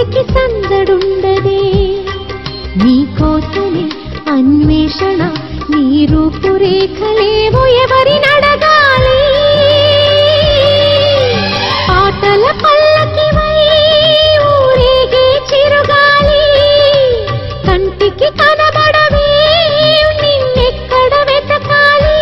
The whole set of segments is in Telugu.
గుండెకి సందడుండదే నీకోసమే అన్వేషణ నీ రూపురేఖలేవో ఎవరినడగాలి ఆటల పల్లకివై ఊరేగే చిరుగాలి కంటికి కనబడవే నిన్నెక్కడ వెతకాలి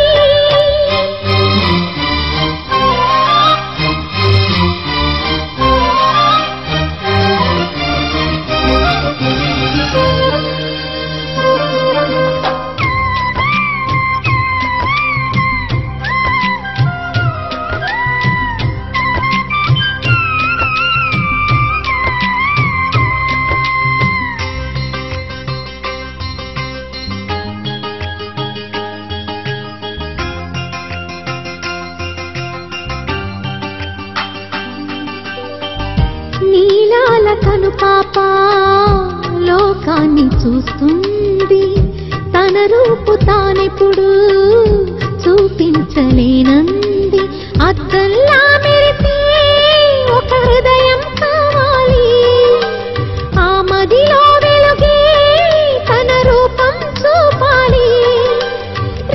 నీలాల కను పాప లోకాన్ని చూస్తుంది తన రూపు తానెప్పుడు చూపించలేనంది అద్దల్లా మెరిసే ఒక హృదయం కావాలి ఆ మదిలో వెలుగే తన రూపం చూపాలి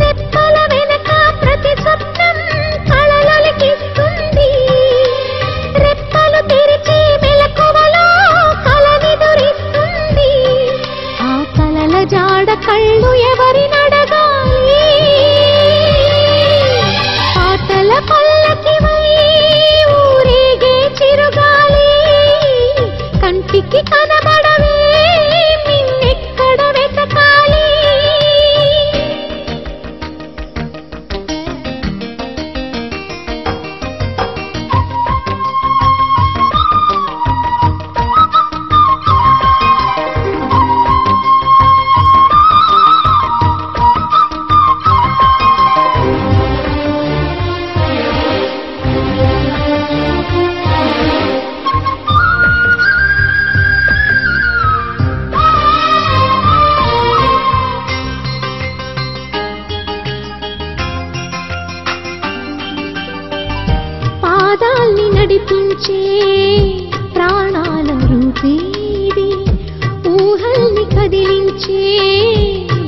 రెప్పల వెనక ప్రతి స్వప్నం కళలకిస్తుంది రెప్పలు తెరిచి మెలకువలో కలనిదురిస్తుంది ఆ కలల జాడ కళ్ళు ఎవరినడగాలి ఆటల పల్లకివై ఊరేగే చిరుగాలి కంటికి కనబడవే నిన్నెక్కడ వెతకాలి పాదాల్ని నడిపించే ప్రాణాల రూపేది ఊహల్ని కదిలించే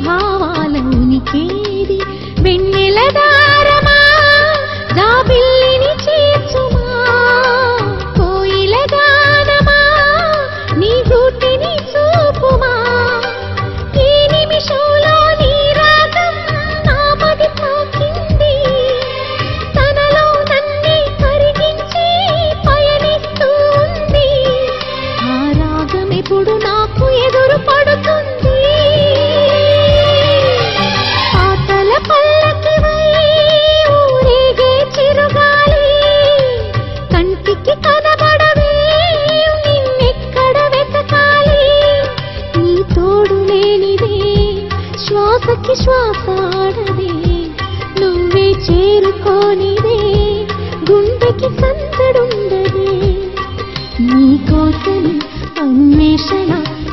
భావాల ఉనికేది వెన్నెల దారమా జాబిల్లిని చేర్చుమా కోయిల గానమా నీ గూటిని చూపుమా ఈ నిమిషంలో నీ రాగం నా మది తాకింది తనలో నన్నే కరిగించి పయనిస్తూ ఉంది ఆ రాగం ఎప్పుడు నాకు ఎదురు పడుతుంది ఆటల పల్లకివై ఊరేగే చిరుగాలి కంటికి కనబడవే నిన్నెక్కడ వెతకాలి నీ తోడు లేనిదే శ్వాసకి శ్వాస ఆడదే నువ్వే చేరుకోనిదే గుండెకి సందడుండదే నీకోసమే అన్వేషణ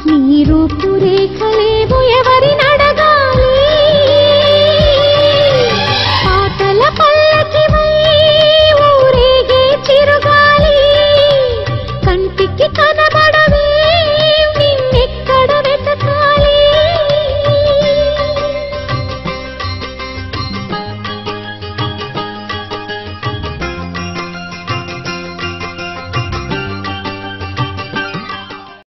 నీ రూపురేఖలేవో ఎవరి